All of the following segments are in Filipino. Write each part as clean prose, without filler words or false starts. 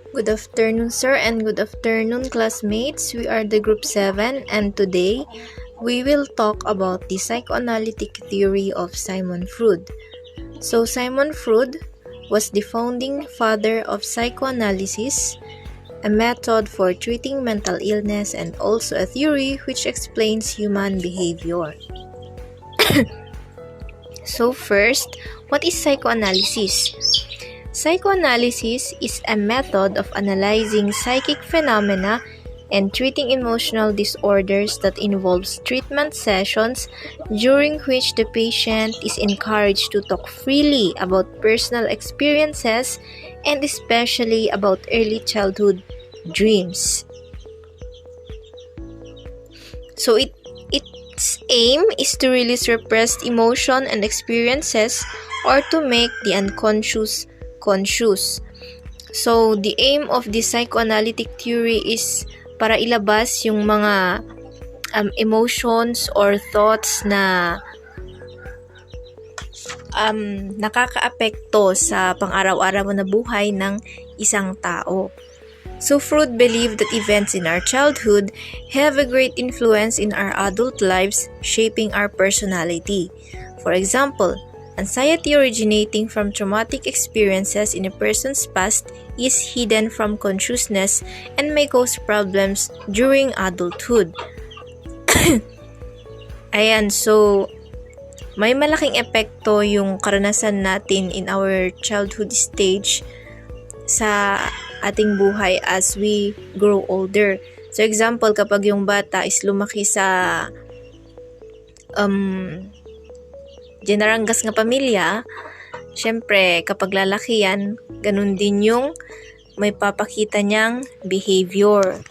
Good afternoon, sir, and good afternoon, classmates. We are the Group 7, and today we will talk about the psychoanalytic theory of Sigmund Freud. So, Sigmund Freud was the founding father of psychoanalysis, a method for treating mental illness and also a theory which explains human behavior. So, first, what is psychoanalysis? Psychoanalysis is a method of analyzing psychic phenomena and treating emotional disorders that involves treatment sessions during which the patient is encouraged to talk freely about personal experiences and especially about early childhood dreams. So its aim is to release repressed emotion and experiences or to make the unconscious conscious. So, the aim of the psychoanalytic theory is para ilabas yung mga emotions or thoughts na nakakaapekto sa pang-araw-araw na buhay ng isang tao. So, Freud believed that events in our childhood have a great influence in our adult lives, shaping our personality. For example, anxiety originating from traumatic experiences in a person's past is hidden from consciousness and may cause problems during adulthood. Ayan, so may malaking epekto yung karanasan natin in our childhood stage sa ating buhay as we grow older. So example, kapag yung bata is lumaki sa generanggas nga pamilya, syempre kapag lalaki yan, ganun din yung may papakita niyang behavior.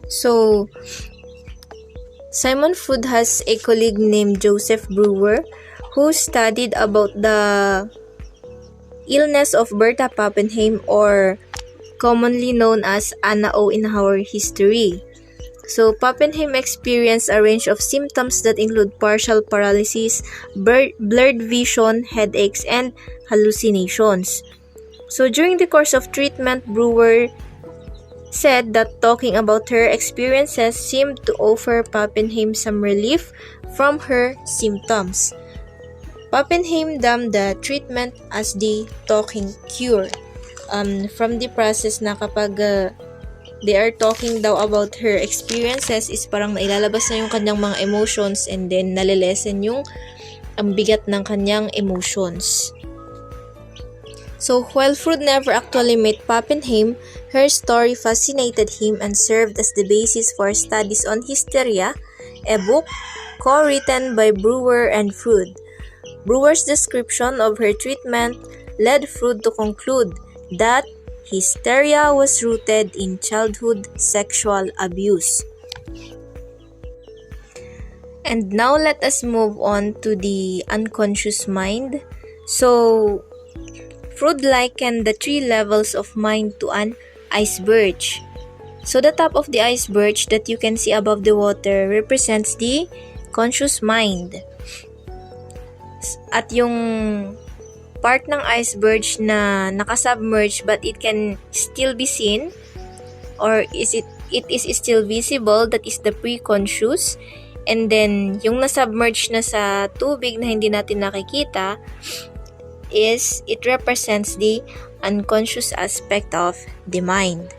So, Sigmund Freud has a colleague named Joseph Brewer who studied about the illness of Bertha Pappenheim, or commonly known as Anna O in our history. So, Pappenheim experienced a range of symptoms that include partial paralysis, blurred vision, headaches, and hallucinations. So, during the course of treatment, Brewer said that talking about her experiences seemed to offer Pappenheim some relief from her symptoms. Pappenheim dubbed the treatment as the talking cure. From the process na kapag they are talking daw about her experiences is parang nailalabas na yung kanyang mga emotions and then nalilesen yung ang bigat ng kanyang emotions. So, while Freud never actually met Pappenheim, her story fascinated him and served as the basis for studies on hysteria, a book co-written by Brewer and Freud. Brewer's description of her treatment led Freud to conclude that hysteria was rooted in childhood sexual abuse. And now let us move on to the unconscious mind. So, Freud likened the three levels of mind to an iceberg. So, the top of the iceberg that you can see above the water represents the conscious mind. At yung part ng iceberg na nakasubmerge but it can still be seen or it is still visible, that is the pre-conscious. And then yung nasubmerge na sa tubig na hindi natin nakikita is it represents the unconscious aspect of the mind.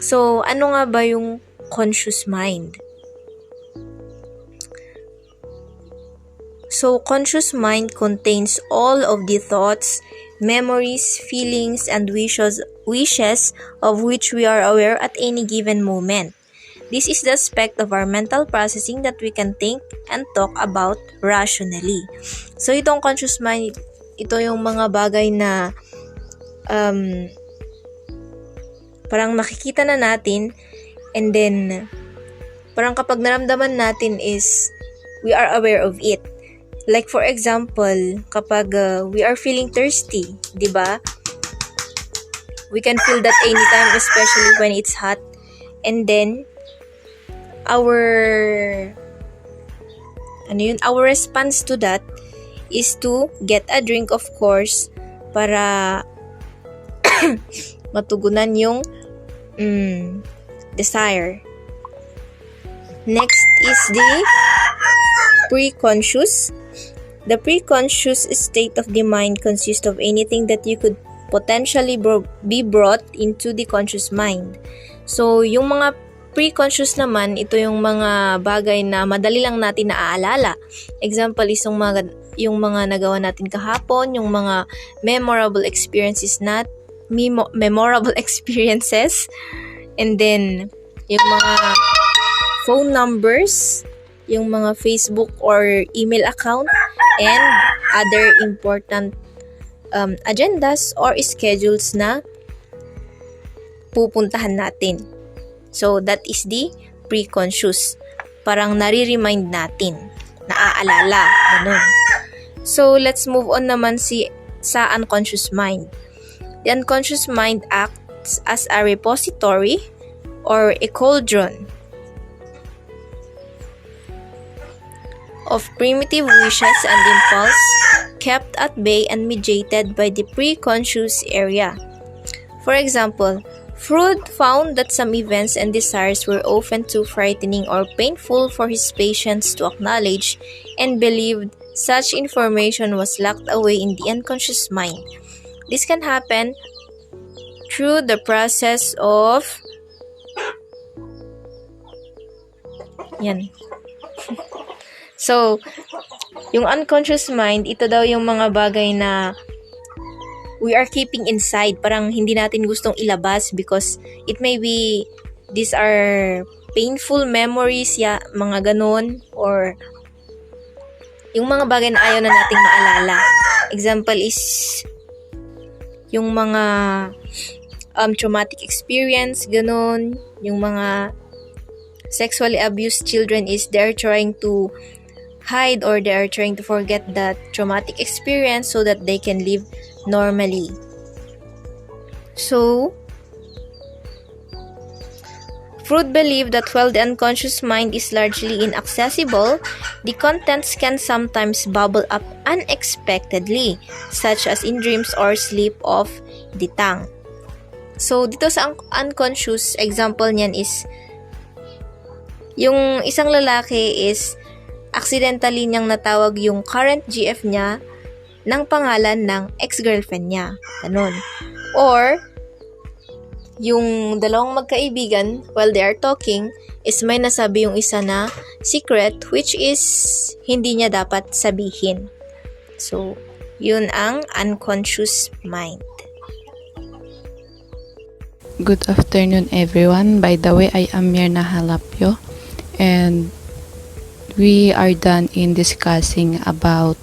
So ano nga ba yung conscious mind? So, conscious mind contains all of the thoughts, memories, feelings, and wishes of which we are aware at any given moment. This is the aspect of our mental processing that we can think and talk about rationally. So, itong conscious mind, ito yung mga bagay na parang makikita na natin and then parang kapag naramdaman natin is we are aware of it. Like for example, kapag we are feeling thirsty, di ba? We can feel that anytime, especially when it's hot. And then, our response to that is to get a drink, of course, para matugunan yung desire. Next is the preconscious. The preconscious state of the mind consists of anything that you could potentially be brought into the conscious mind. So, yung mga preconscious naman, ito yung mga bagay na madali lang natin naaalala. Example is yung mga nagawa natin kahapon, yung mga memorable experiences and then yung mga phone numbers, yung mga Facebook or email account, and other important agendas or schedules na pupuntahan natin. So, that is the preconscious. Parang nare-remind natin, naaalala, ganun. So, let's move on naman sa unconscious mind. The unconscious mind acts as a repository or a cauldron of primitive wishes and impulse kept at bay and mediated by the preconscious area. For example, Freud found that some events and desires were often too frightening or painful for his patients to acknowledge and believed such information was locked away in the unconscious mind. This can happen through the process of So, yung unconscious mind, ito daw yung mga bagay na we are keeping inside. Parang hindi natin gustong ilabas because it may be, these are painful memories, mga ganun, or yung mga bagay na ayaw na nating maalala. Example is yung mga traumatic experience, ganun. Yung mga sexually abused children is they're trying to hide or they are trying to forget that traumatic experience so that they can live normally. So, Freud believed that while the unconscious mind is largely inaccessible, the contents can sometimes bubble up unexpectedly, such as in dreams or sleep of the tongue. So, dito sa unconscious, example niyan is, yung isang lalaki is accidentally niyang natawag yung current GF niya ng pangalan ng ex-girlfriend niya. Ganun. Or, yung dalawang magkaibigan, while they are talking, is may nasabi yung isa na secret which is hindi niya dapat sabihin. So, yun ang unconscious mind. Good afternoon everyone. By the way, I am Mirna Halapyo and we are done in discussing about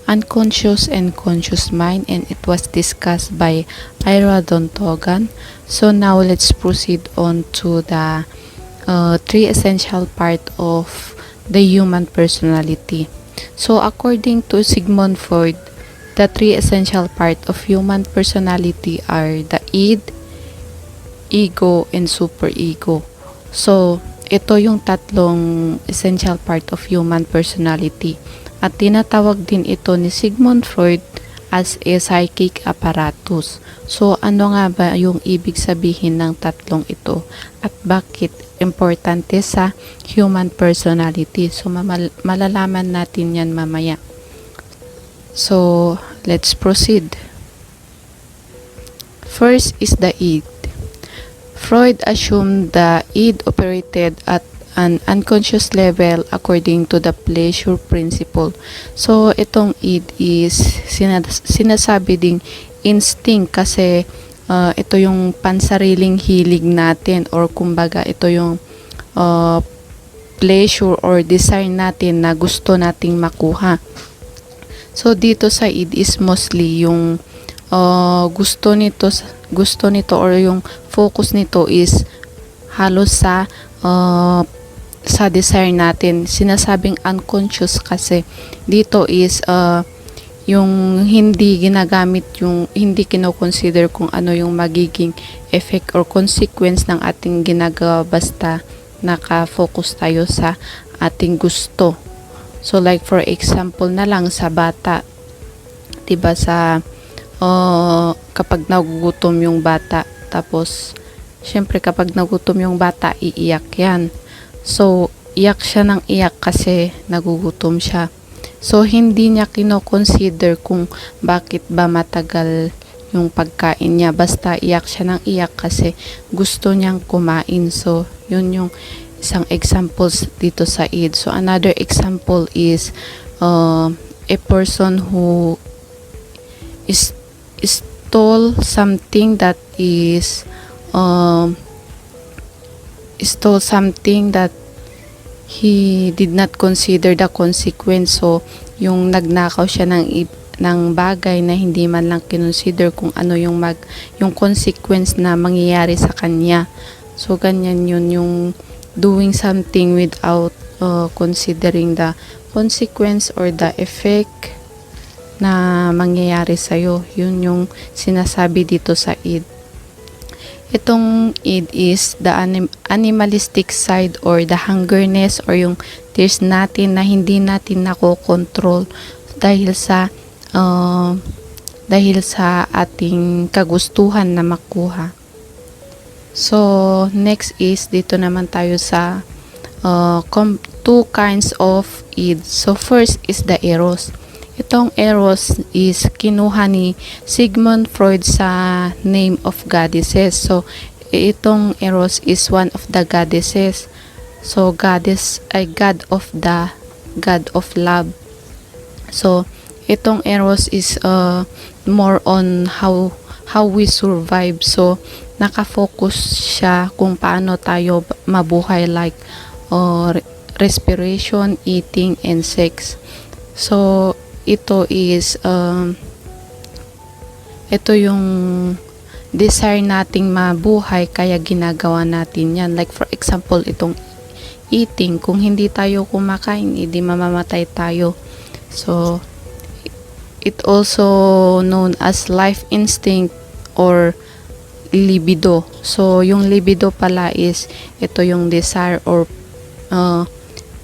unconscious and conscious mind, and it was discussed by Ira Dontogan. So now let's proceed on to the three essential part of the human personality. So according to Sigmund Freud, the three essential part of human personality are the id, ego, and superego. So ito yung tatlong essential part of human personality. At tinatawag din ito ni Sigmund Freud as a psychic apparatus. So, ano nga ba yung ibig sabihin ng tatlong ito? At bakit importante sa human personality? So, malalaman natin yan mamaya. So, let's proceed. First is the id. Freud assumed the id operated at an unconscious level according to the pleasure principle. So, itong id is sinasabi ding instinct kasi ito yung pansariling hilig natin, or kumbaga ito yung pleasure or desire natin na gusto nating makuha. So, dito sa id is mostly yung gusto nito or yung focus nito is halos sa desire natin. Sinasabing unconscious kasi dito is yung hindi ginagamit, yung hindi kino-consider kung ano yung magiging effect or consequence ng ating ginagawa, basta naka-focus tayo sa ating gusto. So like for example na lang sa bata, 'di ba, sa kapag nagugutom yung bata. Tapos syempre kapag nagutom yung bata, iiyak yan. So iyak siya ng iyak kasi nagugutom siya. So hindi niya kino-consider kung bakit ba matagal yung pagkain niya. Basta iyak siya ng iyak kasi gusto niyang kumain. So yun yung isang examples dito sa id. So another example is a person who is stole something that is stole something that he did not consider the consequence. So yung nagnakaw siya ng bagay na hindi man lang kinonsider kung ano yung yung consequence na mangyayari sa kanya. So ganyan yun, yung doing something without considering the consequence or the effect na mangyayari sa'yo. Yun yung sinasabi dito sa id. Itong id is the animalistic side or the hungerness or yung thirst natin na hindi natin nakokontrol dahil sa ating kagustuhan na makuha. So next is dito naman tayo sa two kinds of id. So first is the eros. Itong eros is kinuha ni Sigmund Freud sa name of goddesses. So itong eros is one of the goddesses. So goddess ay god of love. So itong eros is more on how we survive. So nakafocus siya kung paano tayo mabuhay, like respiration, eating, and sex. So ito is ito yung desire nating mabuhay kaya ginagawa natin yan. Like for example, itong eating, kung hindi tayo kumakain, hindi mamamatay tayo. So it also known as life instinct or libido. So yung libido pala is ito yung desire or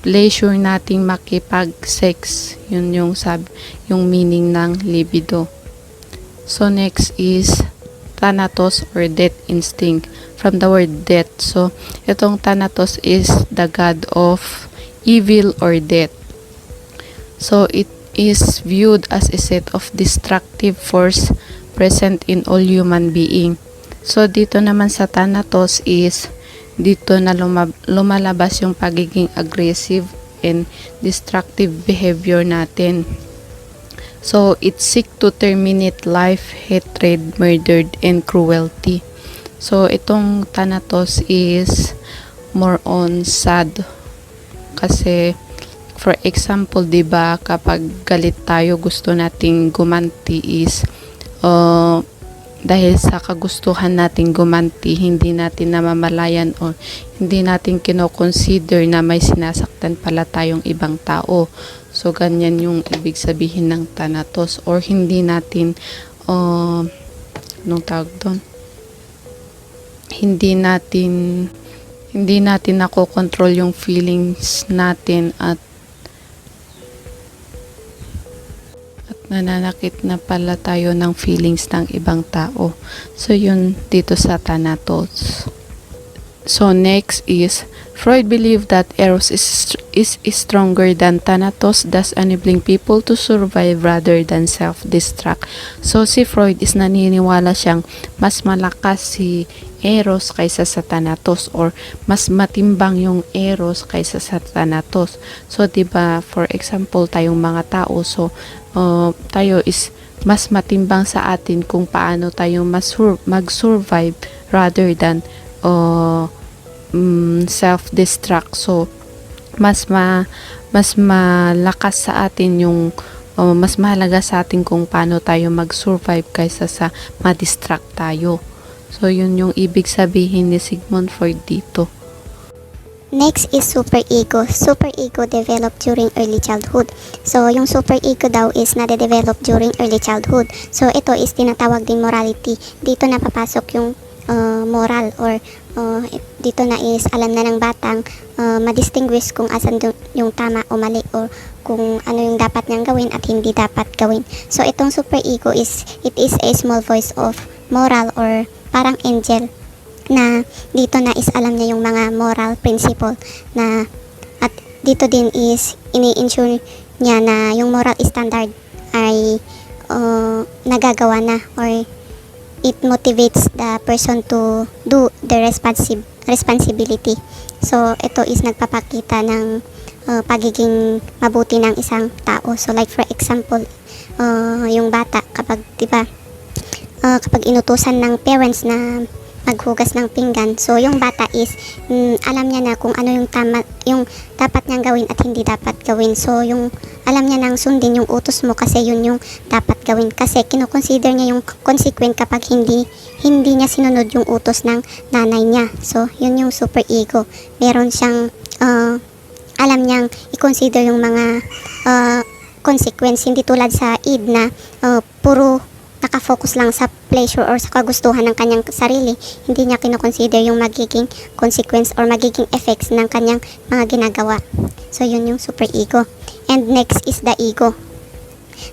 pleasure nating makipag-sex. Yun yung meaning ng libido. So next is thanatos or death instinct, from the word death. So itong thanatos is the god of evil or death. So it is viewed as a set of destructive force present in all human being. So dito naman sa thanatos is dito na lumalabas yung pagiging aggressive and destructive behavior natin. So it seek to terminate life, hatred, murder, and cruelty. So itong thanatos is more on sad. Kasi for example, 'di ba, kapag galit tayo, gusto nating gumanti is dahil sa kagustuhan nating gumanti, hindi natin namamalayan o hindi natin kino-consider na may sinasaktan pala tayong ibang tao. So ganyan yung ibig sabihin ng thanatos, or hindi natin anong tawag doon? Hindi natin nakokontrol yung feelings natin at nananakit na pala tayo ng feelings ng ibang tao. So yun dito sa thanatos. So next is Freud believed that eros is stronger than thanatos, thus enabling people to survive rather than self-destruct. So si Freud is naniniwala siyang mas malakas si eros kaysa sa thanatos, or mas matimbang yung eros kaysa sa thanatos. So 'di ba, for example, tayong mga tao, so tayo is mas matimbang sa atin kung paano tayo mag-survive rather than self-destruct. So mas malakas sa atin yung mas mahalaga sa atin kung paano tayo mag-survive kaysa sa ma-distract tayo. So yun yung ibig sabihin ni Sigmund Freud dito. Next is superego. Superego developed during early childhood. So, yung superego daw is nade-develop during early childhood. So, ito is tinatawag din morality. Dito na papasok yung moral, or dito na is alam na ng batang ma-distinguish kung asan yung tama o mali, or kung ano yung dapat niyang gawin at hindi dapat gawin. So itong superego it is a small voice of moral or parang angel na dito na is alam niya yung mga moral principle na at dito din is ini-ensure niya na yung moral standard ay nagagawa na or it motivates the person to do the responsibility. So ito is nagpapakita ng pagiging mabuti ng isang tao. So like for example, yung bata kapag 'di ba kapag inutusan ng parents na maghugas ng pinggan, so yung bata is alam niya na kung ano yung tama, yung dapat niyang gawin at hindi dapat gawin. So yung alam niya nang sundin yung utos mo kasi yun yung dapat gawin, kasi kino-consider niya yung consequent kapag hindi niya sinunod yung utos ng nanay niya. So yun yung super ego. Meron siyang alam niyang i-consider yung mga consequence, hindi tulad sa id na puro nakafocus lang sa pleasure or sa kagustuhan ng kanyang sarili. Hindi niya kinoconsider yung magiging consequence or magiging effects ng kanyang mga ginagawa. So yun yung super ego. And next is the ego.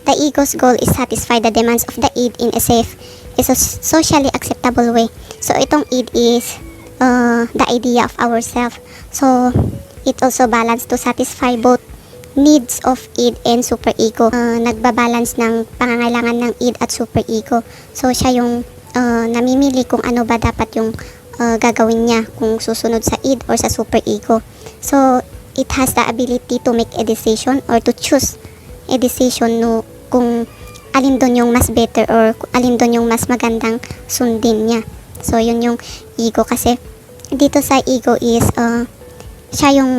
The ego's goal is satisfy the demands of the id in a safe, socially acceptable way. So itong id is the idea of ourself. So it also balance to satisfy both needs of id and super ego. Nagbabalance ng pangangailangan ng id at super ego. So siya yung namimili kung ano ba dapat yung gagawin niya, kung susunod sa id or sa super ego. So it has the ability to make a decision or to choose a decision no, kung alin doon yung mas better or alin doon yung mas magandang sundin niya. So yun yung ego, kasi dito sa ego is siya yung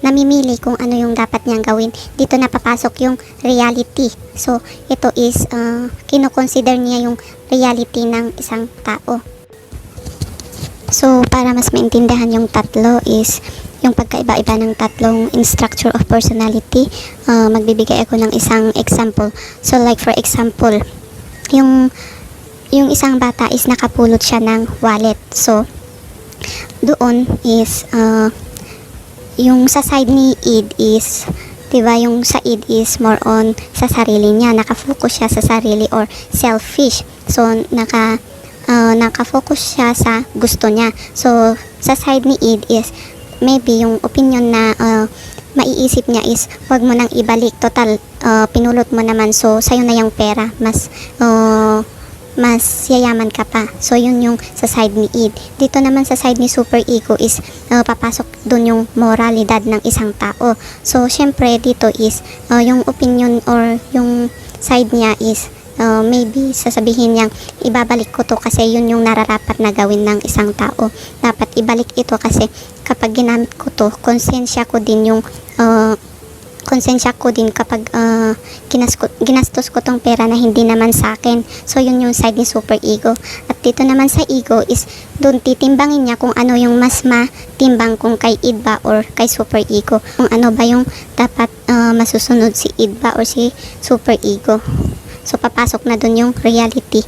namimili kung ano yung dapat niyang gawin. Dito napapasok yung reality. So ito is kino-consider niya yung reality ng isang tao. So para mas maintindihan yung tatlo is yung pagkaiba-iba ng tatlong in structure of personality, magbibigay ako ng isang example. So like for example, yung isang bata is nakapulot siya ng wallet. So doon is yung sa side ni id is, diba, yung sa id is more on sa sarili niya, nakafocus siya sa sarili or selfish. So nakafocus siya sa gusto niya. So sa side ni id is maybe yung opinion na maiisip niya is wag mo nang ibalik, total pinulot mo naman, so sayo na yung pera, mas yayaman ka pa. So yun yung sa side ni id. Dito naman sa side ni super ego is papasok dun yung moralidad ng isang tao. So syempre dito is yung opinion or yung side niya is maybe sasabihin niyang ibabalik ko to kasi yun yung nararapat na gawin ng isang tao. Dapat ibalik ito kasi kapag ginamit ko to, konsensya ko din kapag ginastos ko tong pera na hindi naman sa akin. So yun yung side ni super ego. At dito naman sa ego is doon titimbangin niya kung ano yung mas matimbang, kung kay id ba or kay super ego, kung ano ba yung dapat masusunod, si id ba or si super ego. So papasok na doon yung reality.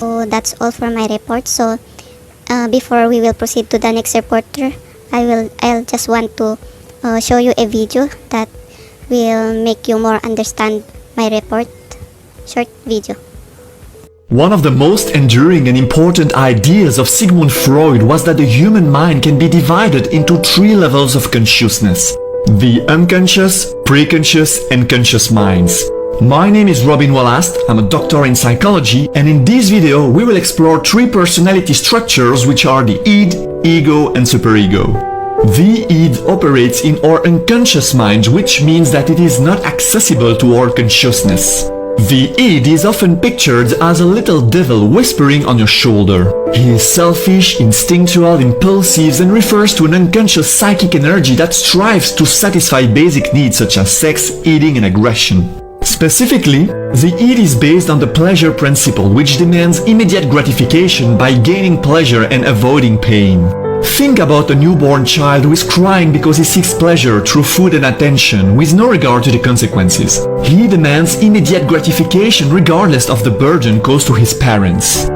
So that's all for my report. So before we will proceed to the next reporter, I'll just want to show you a video that will make you more understand my report. Short video. One of the most enduring and important ideas of Sigmund Freud was that the human mind can be divided into 3 levels of consciousness: the unconscious, preconscious, and conscious minds. My name is Robin Wallast, I'm a doctor in psychology, and in this video we will explore 3 personality structures, which are the id, ego, and superego. The id operates in our unconscious mind, which means that it is not accessible to our consciousness. The id is often pictured as a little devil whispering on your shoulder. He is selfish, instinctual, impulsive, and refers to an unconscious psychic energy that strives to satisfy basic needs such as sex, eating, and aggression. Specifically, the id is based on the pleasure principle, which demands immediate gratification by gaining pleasure and avoiding pain. Think about a newborn child who is crying because he seeks pleasure through food and attention with no regard to the consequences. He demands immediate gratification regardless of the burden caused to his parents.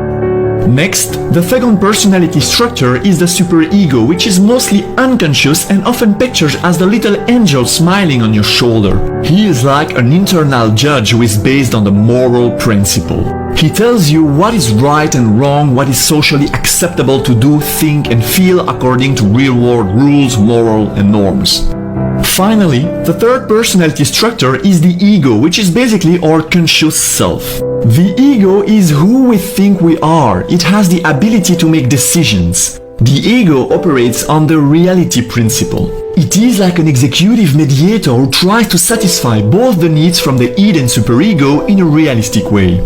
Next, the second personality structure is the superego, which is mostly unconscious and often pictured as the little angel smiling on your shoulder. He is like an internal judge who is based on the moral principle. He tells you what is right and wrong, what is socially acceptable to do, think, and feel according to real-world rules, moral, and norms. Finally, the third personality structure is the ego, which is basically our conscious self. The ego is who we think we are. It has the ability to make decisions. The ego operates on the reality principle. It is like an executive mediator who tries to satisfy both the needs from the id and superego in a realistic way.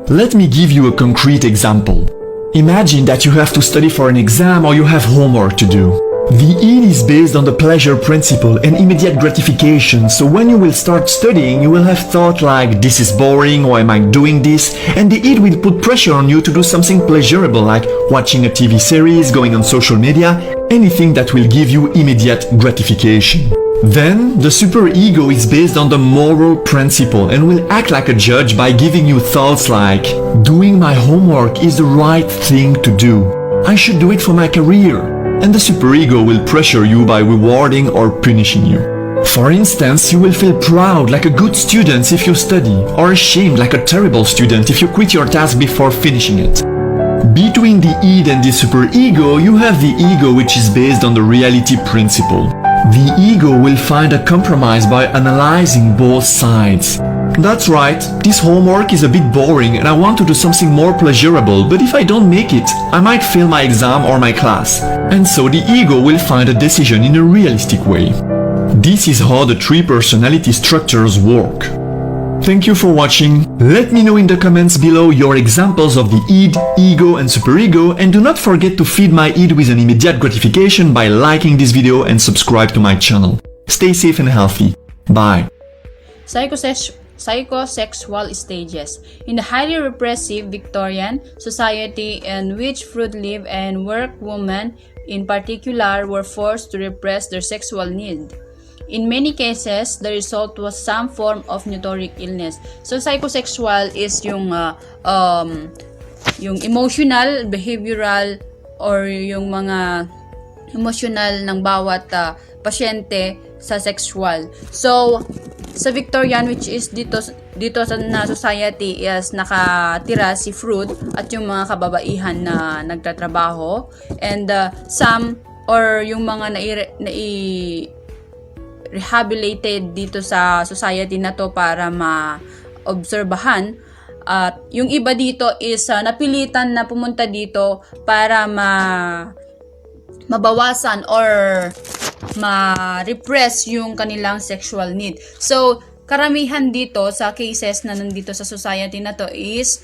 Let me give you a concrete example. Imagine that you have to study for an exam or you have homework to do. The id is based on the pleasure principle and immediate gratification, so when you will start studying, you will have thought like, this is boring, why am I doing this? And the id will put pressure on you to do something pleasurable like watching a TV series, going on social media, anything that will give you immediate gratification. Then, the superego is based on the moral principle and will act like a judge by giving you thoughts like, doing my homework is the right thing to do. I should do it for my career. And the superego will pressure you by rewarding or punishing you. For instance, you will feel proud like a good student if you study, or ashamed like a terrible student if you quit your task before finishing it. Between the id and the superego, you have the ego, which is based on the reality principle. The ego will find a compromise by analyzing both sides. That's right, this homework is a bit boring and I want to do something more pleasurable, but if I don't make it, I might fail my exam or my class. And so the ego will find a decision in a realistic way. This is how the three personality structures work. Thank you for watching. Let me know in the comments below your examples of the id, ego, and superego, and do not forget to feed my id with an immediate gratification by liking this video and subscribe to my channel. Stay safe and healthy. Bye. Psychosexual stages. In the highly repressive Victorian society in which Freud lived and worked, women in particular were forced to repress their sexual need. In many cases, the result was some form of neurotic illness. So psychosexual is yung emotional, behavioral, or yung mga emotional ng bawat pasyente sa sexual. So sa Victorian, which is dito sa na society, is nakatira si Freud at yung mga kababaihan na nagtatrabaho, and some or yung mga rehabilitated dito sa society na to para ma-obserbahan. At yung iba dito is napilitan na pumunta dito para mabawasan or ma-repress yung kanilang sexual need. So, karamihan dito sa cases na nandito sa society na to is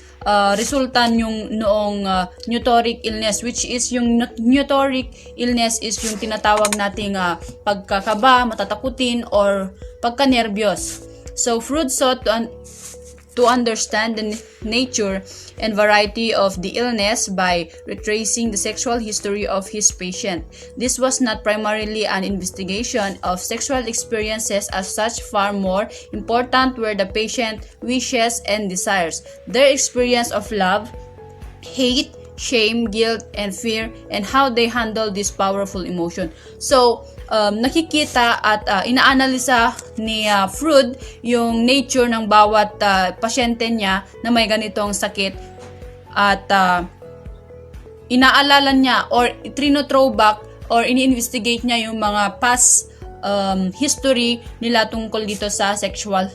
resultan yung noong neurotic illness, which is yung neurotic illness is yung tinatawag nating pagkakaba, matatakutin, or pagka-nervyos. So, Freud sought to understand the nature and variety of the illness by retracing the sexual history of his patient. This was not primarily an investigation of sexual experiences as such. Far more important were the patient wishes and desires, their experience of love, hate, shame, guilt, and fear, and how they handle this powerful emotion. So, nakikita at inaanalisa ni Freud yung nature ng bawat pasyente niya na may ganitong sakit, at inaalala niya or trino-throwback or ini-investigate niya yung mga past history nila tungkol dito sa sexual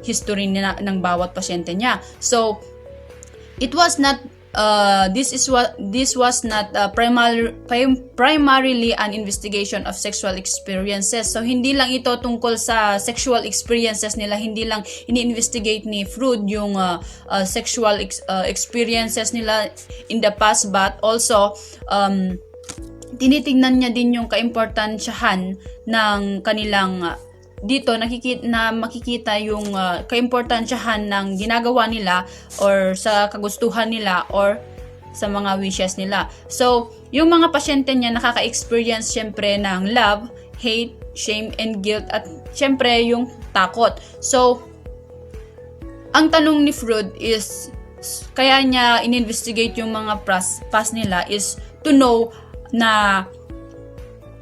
history ng bawat pasyente niya. So, it was not this was not primarily an investigation of sexual experiences. So, hindi lang ito tungkol sa sexual experiences nila, hindi lang ini-investigate ni Freud yung sexual experiences nila in the past, but also tinitingnan niya din yung kaimportansyahan ng kanilang dito makikita yung kaimportansyahan ng ginagawa nila or sa kagustuhan nila or sa mga wishes nila. So, yung mga pasyente niya nakaka-experience syempre ng love, hate, shame, and guilt, at syempre yung takot. So, ang tanong ni Freud is, kaya niya ininvestigate yung mga past nila is to know na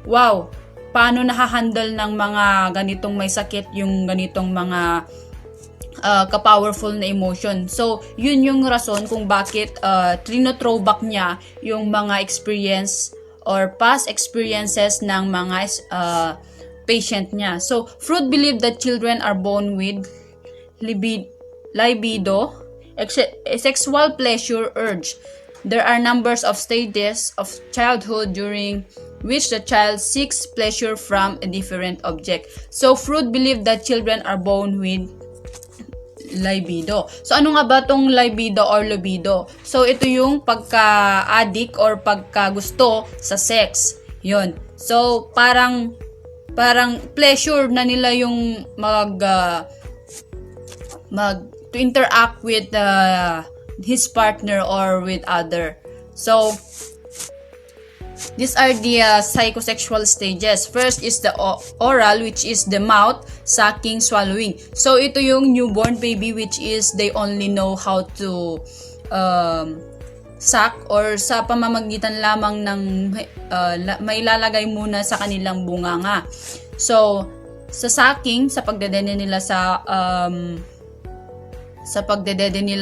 wow, paano nahahandle ng mga ganitong may sakit yung ganitong mga ka-powerful na emotion. So, yun yung rason kung bakit trino-throwback niya yung mga experience or past experiences ng mga patient niya. So, Freud believed that children are born with libido, sexual pleasure urge. There are numbers of stages of childhood during which the child seeks pleasure from a different object. So, Freud believed that children are born with libido. So, ano nga ba tong libido or libido? So, ito yung pagka-addict or pagka-gusto sa sex. Yun. So, parang pleasure na nila yung to interact with his partner or with other. So, these are the psychosexual stages. First is the oral, which is the mouth, sucking, swallowing. So, ito yung newborn baby, which is they only know how to suck or sa pamamagitan lamang ng may lalagay muna sa kanilang bunganga. So, sa sucking, sa pagdedede nila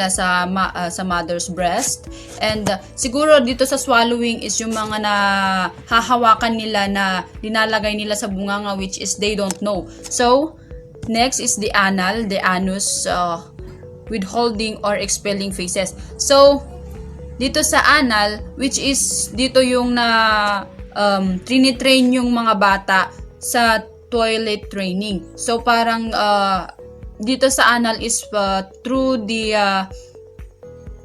sa mother's breast, and siguro dito sa swallowing is yung mga na hahawakan nila na dinalagay nila sa bunganga, which is they don't know. So next is the anal, the anus, withholding or expelling phases. So dito sa anal, which is dito yung na trinitrain yung mga bata sa toilet training. So parang dito sa anal is through the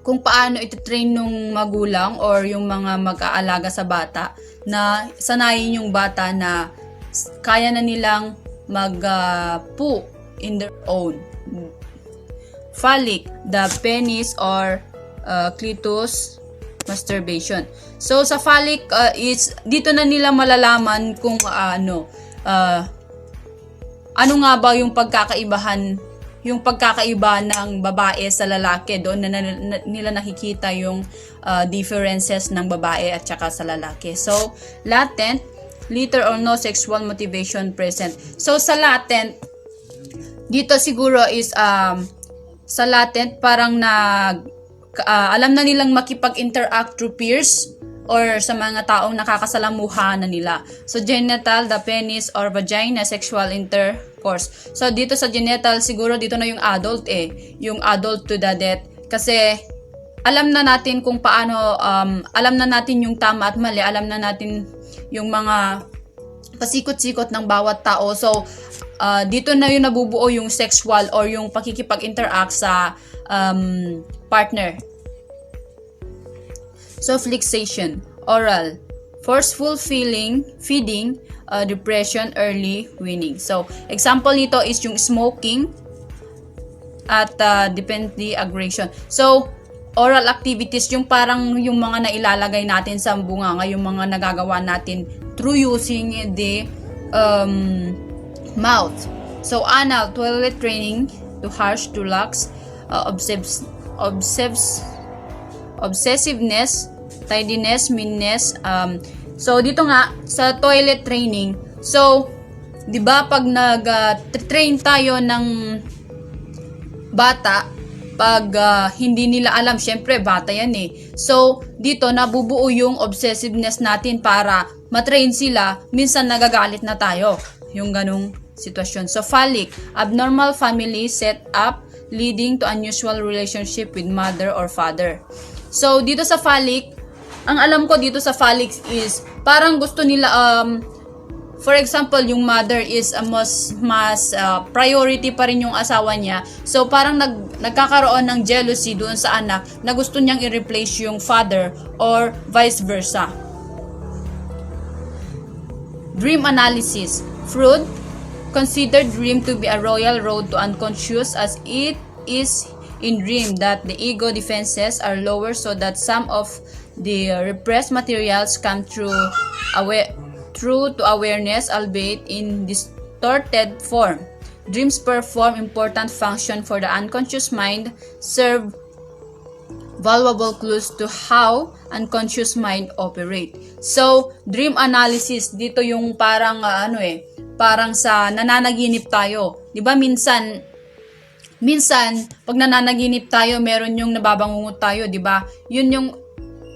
kung paano ito-train nung magulang or yung mga mag-aalaga sa bata na sanayin yung bata na kaya na nilang mag-poo in their own. Phallic, the penis or clitoris masturbation. So sa phallic is dito na nila malalaman kung ano nga ba yung pagkakaiba ng babae sa lalaki. Doon na nila nakikita yung differences ng babae at saka sa lalaki. So, latent, little or no sexual motivation present. So, sa latent, dito siguro is sa latent parang alam na nilang makipag-interact through peers or sa mga taong nakakasalamuha na nila. So, genital, the penis or vagina, sexual intercourse. So, dito sa genital, siguro dito na yung adult yung adult to the death. Kasi, alam na natin kung paano, alam na natin yung tama at mali, alam na natin yung mga pasikot-sikot ng bawat tao. So, dito na yung nabubuo yung sexual or yung pakikipag-interact sa partner. So, fixation, oral, forceful feeding, depression, early weaning. So, example nito is yung smoking at dependent aggression. So, oral activities, yung parang yung mga nailalagay natin sa bunganga, yung mga nagagawa natin through using the mouth. So, anal, toilet training, to harsh, to lax, obsessiveness, tidiness, meanness. So dito nga sa toilet training. So, 'di ba pag nag-train tayo ng bata, pag hindi nila alam, syempre bata yan So, dito nabubuo yung obsessiveness natin para matrain sila. Minsan nagagalit na tayo. Yung ganung sitwasyon. So, phallic, abnormal family set up leading to unusual relationship with mother or father. So, dito sa phallic, ang alam ko dito sa phallic is parang gusto nila, for example, yung mother is mas priority pa rin yung asawa niya. So, parang nagkakaroon ng jealousy doon sa anak na gusto niyang i-replace yung father or vice versa. Dream analysis. Freud considered dream to be a royal road to unconscious, as it is in dream that the ego defenses are lower so that some of the repressed materials come through to awareness, albeit in distorted form. Dreams perform important function for the unconscious mind, serve valuable clues to how unconscious mind operate. So, dream analysis, dito yung parang parang sa nananaginip tayo. 'Di ba minsan pag nananaginip tayo, meron yung nababangungot tayo, 'di ba? Yun yung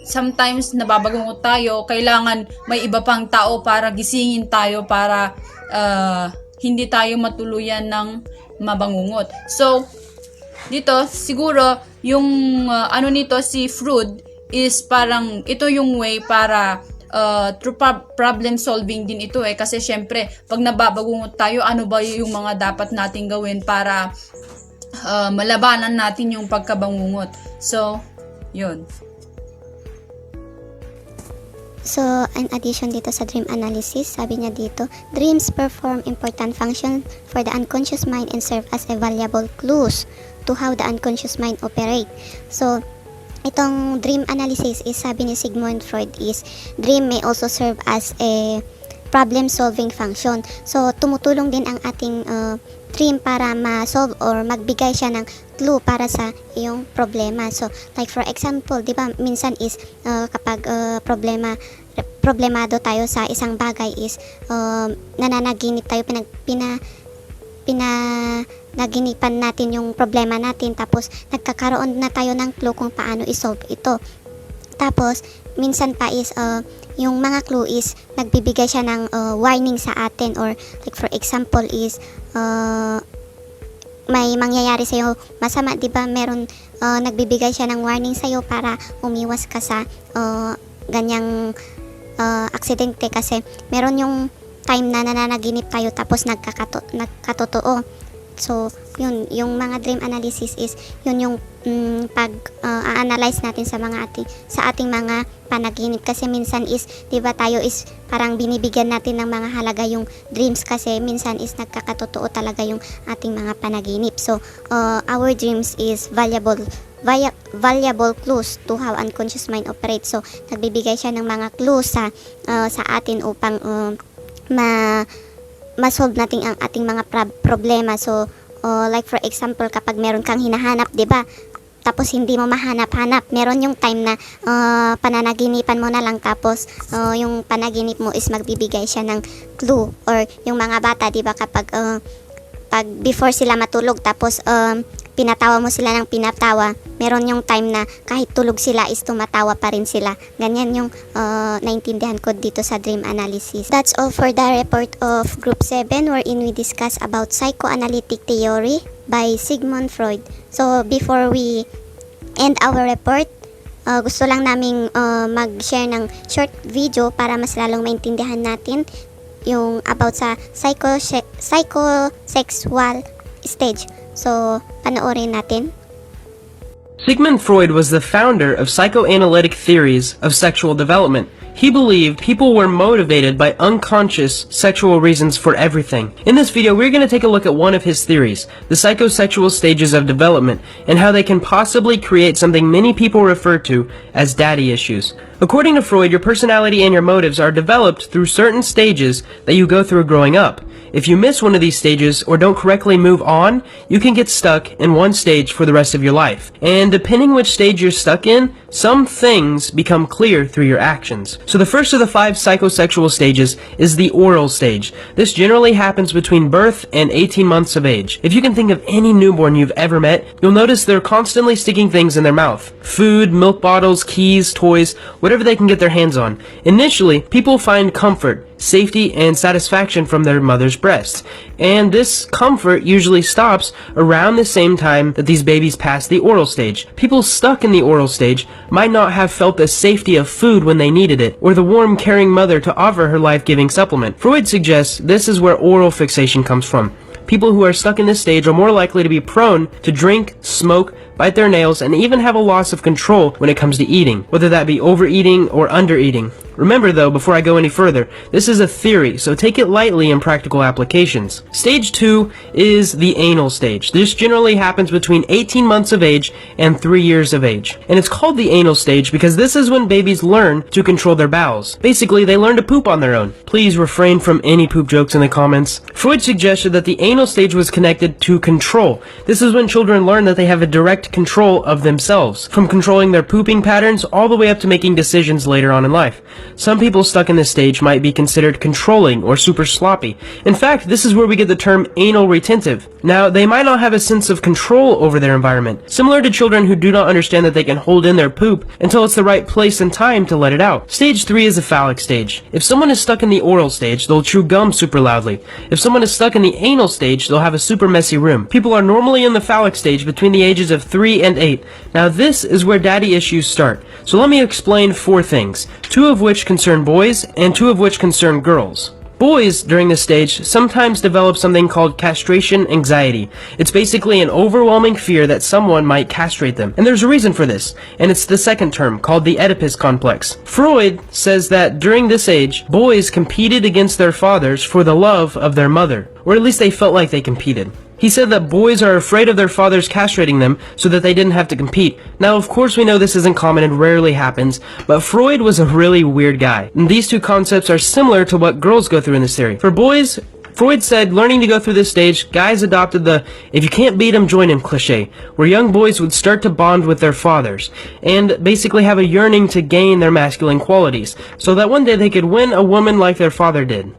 sometimes nababangungot tayo, kailangan may iba pang tao para gisingin tayo para hindi tayo matuluyan ng mabangungot. So, dito siguro yung nito si Freud is parang ito yung way para through problem solving din ito kasi syempre pag nababangungot tayo, ano ba yung mga dapat nating gawin para malabanan natin yung pagkabangungot. So, yun. So, in addition dito sa dream analysis, sabi niya dito, dreams perform important function for the unconscious mind and serve as a valuable clues to how the unconscious mind operate. So, itong dream analysis is, sabi ni Sigmund Freud, is dream may also serve as a problem solving function. So, tumutulong din ang ating dream para ma-solve or magbigay siya ng clue para sa iyong problema. So, like for example, di ba, minsan is kapag problemado tayo sa isang bagay is nananaginip tayo, pinaginipan natin yung problema natin, tapos nagkakaroon na tayo ng clue kung paano i-solve ito. Tapos, minsan pa is yung mga clue is nagbibigay siya ng warning sa atin, or like for example is may mangyayari sa'yo masama, di ba? Meron nagbibigay siya ng warning sa'yo para umiwas ka sa ganyang aksidente, kasi meron yung time na nananaginip tayo tapos nagkatotoo. So, yun, yung mga dream analysis is yun yung pag-analyze natin sa ating mga panaginip, kasi minsan is, 'di ba, tayo is parang binibigyan natin ng mga halaga yung dreams, kasi minsan is nagkakatotoo talaga yung ating mga panaginip. So, our dreams is valuable clues to how unconscious mind operates. So, nagbibigay siya ng mga clues sa atin upang ma-solve natin ang ating mga problema. So, like for example, kapag meron kang hinahanap, 'di ba? Tapos hindi mo mahanap-hanap, meron yung time na pananaginipan mo na lang, tapos yung panaginip mo is magbibigay siya ng clue. Or yung mga bata, 'di ba, kapag pag before sila matulog, tapos pinatawa mo sila ng pinatawa, meron yung time na kahit tulog sila is tumatawa pa rin sila. Ganyan yung naintindihan ko dito sa dream analysis. That's all for the report of Group 7, wherein we discuss about psychoanalytic theory by Sigmund Freud. So, before we end our report, gusto lang naming mag-share ng short video para mas lalong maintindihan natin yung about sa psychosexual stage. So, panoorin natin. Sigmund Freud was the founder of psychoanalytic theories of sexual development. He believed people were motivated by unconscious sexual reasons for everything. In this video, we're going to take a look at one of his theories, the psychosexual stages of development, and how they can possibly create something many people refer to as daddy issues. According to Freud, your personality and your motives are developed through certain stages that you go through growing up. If you miss one of these stages or don't correctly move on, you can get stuck in one stage for the rest of your life. And depending which stage you're stuck in, some things become clear through your actions. So the first of the 5 psychosexual stages is the oral stage. This generally happens between birth and 18 months of age. If you can think of any newborn you've ever met, you'll notice they're constantly sticking things in their mouth. Food, milk bottles, keys, toys, whatever they can get their hands on. Initially, people find comfort, safety, and satisfaction from their mother's breasts. And this comfort usually stops around the same time that these babies pass the oral stage. People stuck in the oral stage might not have felt the safety of food when they needed it, or the warm, caring mother to offer her life-giving supplement. Freud suggests this is where oral fixation comes from. People who are stuck in this stage are more likely to be prone to drink, smoke, bite their nails, and even have a loss of control when it comes to eating, whether that be overeating or undereating. Remember though, before I go any further, this is a theory, so take it lightly in practical applications. Stage 2 is the anal stage. This generally happens between 18 months of age and 3 years of age. And it's called the anal stage because this is when babies learn to control their bowels. Basically, they learn to poop on their own. Please refrain from any poop jokes in the comments. Freud suggested that the anal stage was connected to control. This is when children learn that they have a direct direct control of themselves, from controlling their pooping patterns all the way up to making decisions later on in life. Some people stuck in this stage might be considered controlling or super sloppy. In fact, this is where we get the term anal retentive. Now, they might not have a sense of control over their environment, similar to children who do not understand that they can hold in their poop until it's the right place and time to let it out. Stage 3 is the phallic stage. If someone is stuck in the oral stage, they'll chew gum super loudly. If someone is stuck in the anal stage, they'll have a super messy room. People are normally in the phallic stage between the ages of 3 and 8. Now this is where daddy issues start. So let me explain 4 things, 2 of which concern boys and 2 of which concern girls. Boys, during this stage, sometimes develop something called castration anxiety. It's basically an overwhelming fear that someone might castrate them. And there's a reason for this, and it's the second term, called the Oedipus complex. Freud says that during this age, boys competed against their fathers for the love of their mother, or at least they felt like they competed. He said that boys are afraid of their fathers castrating them so that they didn't have to compete. Now, of course, we know this isn't common and rarely happens, but Freud was a really weird guy. And these two concepts are similar to what girls go through in this theory. For boys, Freud said learning to go through this stage, guys adopted the "if you can't beat 'em, join 'em" cliche, where young boys would start to bond with their fathers, and basically have a yearning to gain their masculine qualities, so that one day they could win a woman like their father did.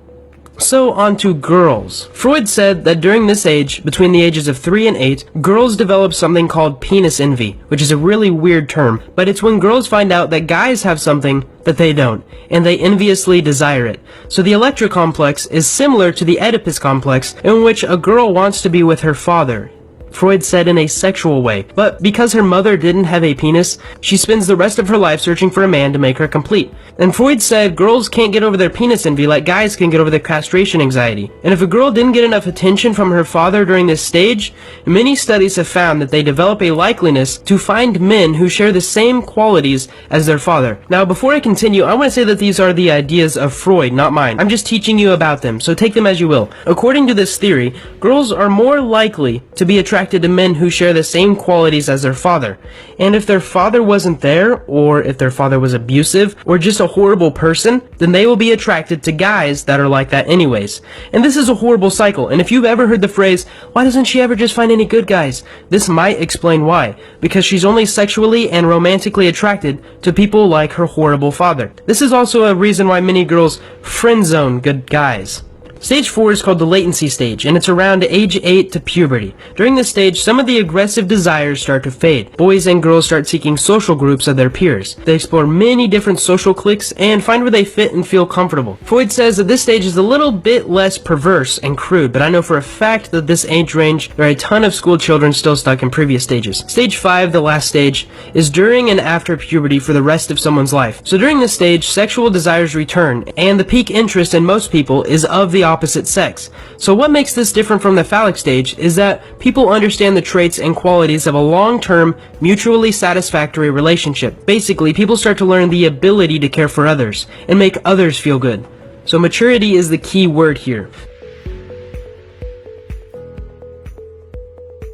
So on to girls. Freud said that during this age, between the ages of 3 and 8, girls develop something called penis envy, which is a really weird term, but it's when girls find out that guys have something that they don't, and they enviously desire it. So the Electra complex is similar to the Oedipus complex, in which a girl wants to be with her father. Freud said in a sexual way, but because her mother didn't have a penis, she spends the rest of her life searching for a man to make her complete. And Freud said girls can't get over their penis envy like guys can get over their castration anxiety. And if a girl didn't get enough attention from her father during this stage, many studies have found that they develop a likeliness to find men who share the same qualities as their father. Now, before I continue, I want to say that these are the ideas of Freud, not mine. I'm just teaching you about them, so take them as you will. According to this theory, girls are more likely to be attracted to men who share the same qualities as their father. And if their father wasn't there, or if their father was abusive, or just a horrible person, then they will be attracted to guys that are like that anyways. And this is a horrible cycle, and if you've ever heard the phrase, "why doesn't she ever just find any good guys?" this might explain why. Because she's only sexually and romantically attracted to people like her horrible father. This is also a reason why many girls friend zone good guys. Stage 4 is called the latency stage, and it's around age 8 to puberty. During this stage, some of the aggressive desires start to fade. Boys and girls start seeking social groups of their peers. They explore many different social cliques and find where they fit and feel comfortable. Freud says that this stage is a little bit less perverse and crude, but I know for a fact that this age range, there are a ton of school children still stuck in previous stages. Stage 5, the last stage, is during and after puberty for the rest of someone's life. So during this stage, sexual desires return, and the peak interest in most people is of the opposite sex. So what makes this different from the phallic stage is that people understand the traits and qualities of a long-term, mutually satisfactory relationship. Basically, people start to learn the ability to care for others and make others feel good. So maturity is the key word here.